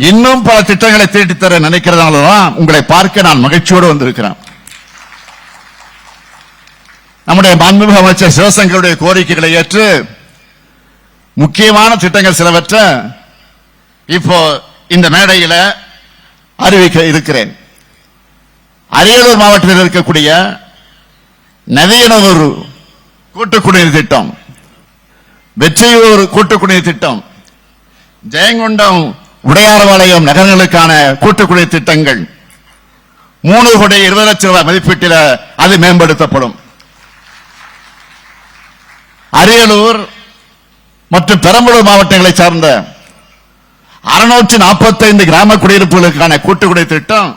இன்னும் பல திட்டங்களை தீட்டித்தர நினைக்கிறதுனாலதான் உங்களை பார்க்க நான் மகிழ்ச்சியோடு வந்திருக்கிறேன். நம்முடைய மாண்புமிகு அமைச்சர் சிவசங்கருடைய கோரிக்கைகளை ஏற்று முக்கியமான திட்டங்கள் சிலவற்றை இப்போ இந்த மேடையில் அறிவிக்க இருக்கிறேன். அரியலூர் மாவட்டத்தில் இருக்கக்கூடிய நதியனூர் கூட்டு குடிநீர் திட்டம், வெற்றியூர் கூட்டு குடிநீர் திட்டம், ஜெயங்கொண்டம் உடையார்பாளையம் நகரங்களுக்கான கூட்டு குடிநீர் திட்டங்கள் 3,20 லட்சம் ரூபாய் மதிப்பீட்டில் அது மேம்படுத்தப்படும். அரியலூர் மற்றும் பெரம்பலூர் மாவட்டங்களை சார்ந்த 645 கிராம குடியிருப்புகளுக்கான கூட்டு குடிநீர் திட்டம்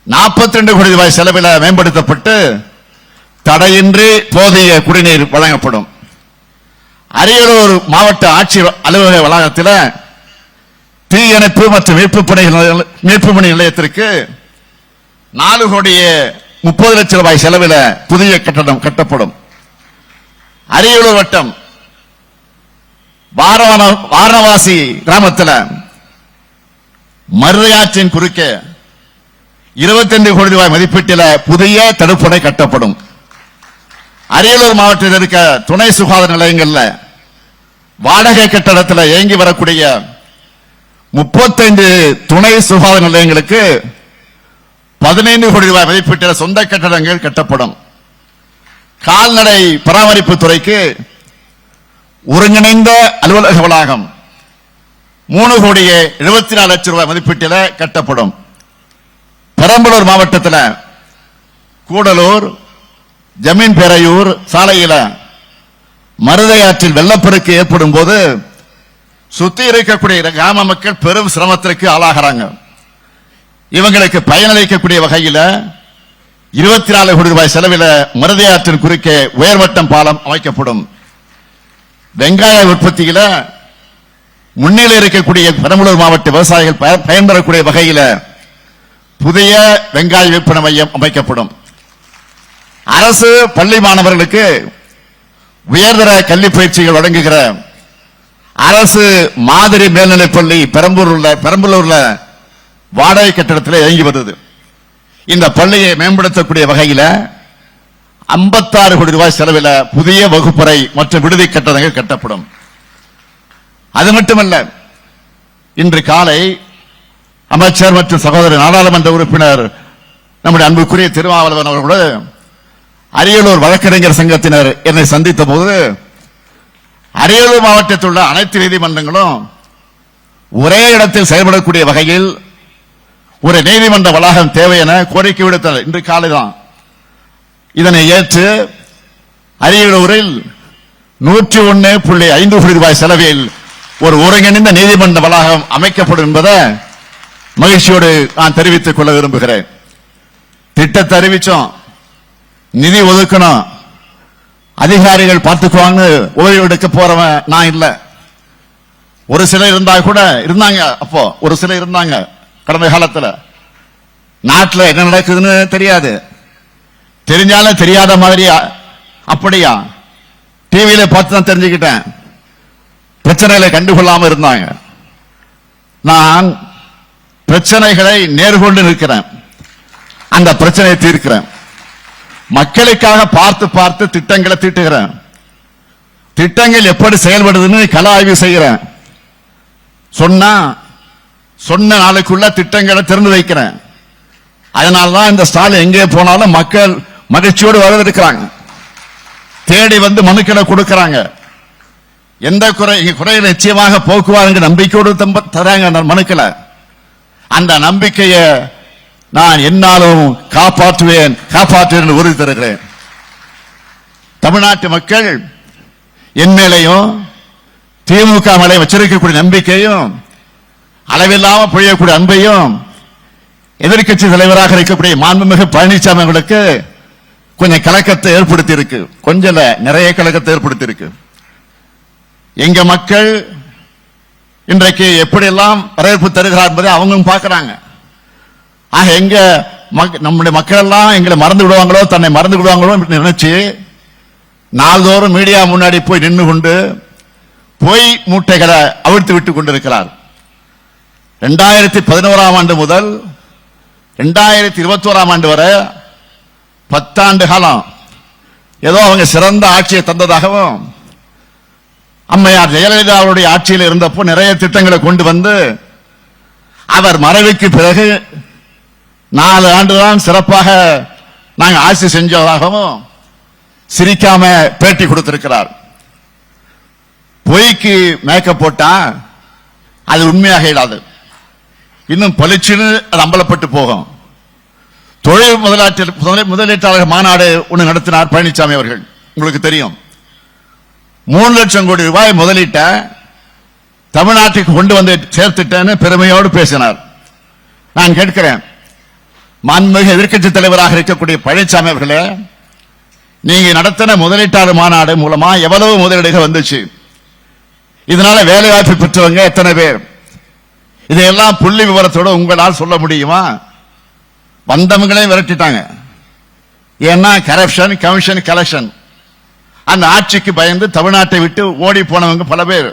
42 கோடி ரூபாய் செலவில் மேம்படுத்தப்பட்டு தடையின்றி போதிய குடிநீர் வழங்கப்படும். அரியலூர் மாவட்ட ஆட்சியர் அலுவலக வளாகத்தில் தீயணைப்பு மற்றும் மீட்பு பணி நிலையத்திற்கு 4 கோடியே 30 லட்சம் ரூபாய் செலவில் புதிய கட்டடம் கட்டப்படும். அரியலூர் வட்டம் வாரணவாசி கிராமத்தில் மருதையாற்றின் குறுக்கே 25 கோடி ரூபாய் மதிப்பீட்டில் புதிய தடுப்பணை கட்டப்படும். அரியலூர் மாவட்டத்தில் இருக்க துணை சுகாதார நிலையங்களில் வாடகை கட்டடத்தில் இயங்கி வரக்கூடிய 35 துணை சுகாதார நிலையங்களுக்கு 15 கோடி ரூபாய் மதிப்பீட்டில் சொந்த கட்டடங்கள் கட்டப்படும். கால்நடை பராமரிப்பு துறைக்கு ஒருங்கிணைந்த அலுவலக வளாகம் 3 கோடியே 74 லட்சம் ரூபாய் மதிப்பீட்டில் கட்டப்படும். பெரம்பலூர் மாவட்டத்தில் கூடலூர் ஜமீன் பேரையூர் சாலையில் மருதையாற்றில் வெள்ளப்பெருக்கு ஏற்படும் போது சுத்தி இருக்கக்கூடிய கிராம மக்கள் பெரும் சிரமத்திற்கு ஆளாகிறாங்க. இவங்களுக்கு பயனளிக்கக்கூடிய வகையில் 24 கோடி ரூபாய் செலவில் மருதையாற்றின் குறுக்கே உயர்வட்டம் பாலம் அமைக்கப்படும். வெங்காய உற்பத்தியில் முன்னிலை இருக்கக்கூடிய பெரம்பலூர் மாவட்ட விவசாயிகள் பயன்பெறக்கூடிய வகையில் புதிய வெங்காய விற்பனை மையம் அமைக்கப்படும். அரசு பள்ளி மாணவர்களுக்கு உயர்தர கல்வி பயிற்சிகள் வழங்குகிற அரசு மாதிரி மேல்நிலைப் பள்ளி பெரம்பலூர்ல வாடகை கட்டடத்தில் இயங்கி வருது. இந்த பள்ளியை மேம்படுத்தக்கூடிய வகையில் 56 கோடி ரூபாய் செலவில் புதிய வகுப்பறை மற்றும் விடுதி கட்டடங்கள் கட்டப்படும். அது மட்டுமல்ல, இன்று காலை அமைச்சர் மற்றும் சகோதரர் நாடாளுமன்ற உறுப்பினர் நம்முடைய அன்புக்குரிய திருமாவளவன் அவர்களோடு அரியலூர் வழக்கறிஞர் சங்கத்தினர் என்னை சந்தித்த போது அரியலூர் மாவட்டத்தில் உள்ள அனைத்து நீதிமன்றங்களும் ஒரே இடத்தில் செயல்படக்கூடிய வகையில் ஒரு நீதிமன்ற வளாகம் தேவை என கோரிக்கை விடுத்தனர். இன்று காலை தான் இதனை ஏற்று அரியலூரில் 101.5 கோடி ரூபாய் செலவில் ஒரு ஒருங்கிணைந்த நீதிமன்ற வளாகம் அமைக்கப்படும் என்பதை மகிழ்ச்சியோடு நான் தெரிவித்துக் கொள்ள விரும்புகிறேன். திட்டத்தை அறிவிச்சோம், நிதி ஒதுக்கணும், அதிகாரிகள் பார்த்துக்குவாங்க, ஓய்வு எடுக்க போறவன் நான் இல்ல. ஒரு சிலர் இருந்தாங்க அப்போ ஒரு சிலர் இருந்தாங்க. கடந்த காலத்தில் நாட்டில் என்ன நடக்குதுன்னு தெரியாது, தெரிஞ்சாலும் தெரியாத மாதிரி அப்படியா டிவியில பார்த்து தான் தெரிஞ்சுக்கிட்டேன். பிரச்சனைகளை கண்டுகொள்ளாம இருந்தாங்க. நான் பிரச்சனைகளை நேர்கொண்டு நிற்கிறேன், அந்த பிரச்சனையை தீர்க்கிறேன். மக்களுக்காக பார்த்து பார்த்து திட்டங்களை தீட்டுகிறேன். திட்டங்கள் எப்படி செயல்படுதுன்னு கள ஆய்வு செய்கிறேன். சொன்ன நாளுக்குள்ள திட்டங்களை திறந்து வைக்கிறேன். அதனால்தான் இந்த ஸ்டாலின் எங்கே போனாலும் மக்கள் மகிழ்ச்சியோடு வரவேற்கிறாங்க, தேடி வந்து மனுக்களை கொடுக்கிறாங்க. எந்த குறையை நிச்சயமாக போக்குவாருங்க நம்பிக்கையோடு தராங்க மனுக்களை. அந்த நம்பிக்கையை நான் என்னாலும் காப்பாற்றுவேன் உறுதி தருகிறேன். தமிழ்நாட்டு மக்கள் என் மேலையும் திமுக மேலே வச்சிருக்கக்கூடிய நம்பிக்கையும் அளவில்லாம பொழியக்கூடிய அன்பையும் எதிர்கட்சி தலைவராக இருக்கக்கூடிய மாண்புமிகு பழனிசாமி அவர்களுக்கு கொஞ்சம் கலக்கத்தை ஏற்படுத்தி இருக்கு. கொஞ்சம் நிறைய கலக்கத்தை ஏற்படுத்தி இருக்கு. எங்க மக்கள் இன்றைக்கு எப்படியெல்லாம் வரவேற்பு தருகிறார் என்பதை அவங்க பார்க்கிறாங்க. ஆக எங்க நம்முடைய மக்கள் எல்லாம் எங்களை மறந்து விடுவாங்களோ, தன்னை மறந்து விடுவாங்களோ நினைச்சு நாள்தோறும் மீடியா முன்னாடி போய் நின்று கொண்டு பொய் மூட்டைகளை அவிழ்த்து விட்டுக் கொண்டிருக்கிறார். 2011 ஆண்டு முதல் 2021 ஆண்டு வரை 10 ஆண்டு காலம் ஏதோ அவங்க சிறந்த ஆட்சியை தந்ததாகவும், அம்மையார் ஜெயலலிதா அவருடைய ஆட்சியில் இருந்தப்போ நிறைய திட்டங்களை கொண்டு வந்து அவர் மறைவுக்கு பிறகு 4 ஆண்டுதான் சிறப்பாக நாங்கள் ஆட்சி செஞ்சதாகவும் சிரிக்காம பேட்டி கொடுத்திருக்கிறார். பொய்க்கு மேக்கப் போட்டா அது உண்மையாக இடாது, இன்னும் பளிச்சுன்னு அது அம்பலப்பட்டு போகும். தொழில் முதலீட்டாளர் மாநாடு ஒன்று நடத்தினார் பழனிசாமி அவர்கள், உங்களுக்கு தெரியும். 3 லட்சம் கோடி ரூபாய் முதலீட்ட தமிழ்நாட்டுக்கு கொண்டு வந்து சேர்த்துட்டேன்னு பெருமையோடு பேசினார். நான் கேட்கிறேன், மாண்புமிகு எதிர்க்கட்சி தலைவராக இருக்கக்கூடிய பழனிசாமி அவர்களே, நீங்க நடத்தின முதலீட்டாளர் மாநாடு மூலமா எவ்வளவு முதலீடுகள் வந்துச்சு? இதனால வேலை வாய்ப்பு பெற்றவங்க எத்தனை பேர்? இதையெல்லாம் புள்ளி விவரத்தோட உங்களால் சொல்ல முடியுமா? வந்தவங்களே விரட்டிட்டாங்க. ஏன்னா கரப்ஷன், கமிஷன், கலெக்ஷன். அந்த ஆட்சிக்கு பயந்து தமிழ்நாட்டை விட்டு ஓடி போனவங்க பல பேர்.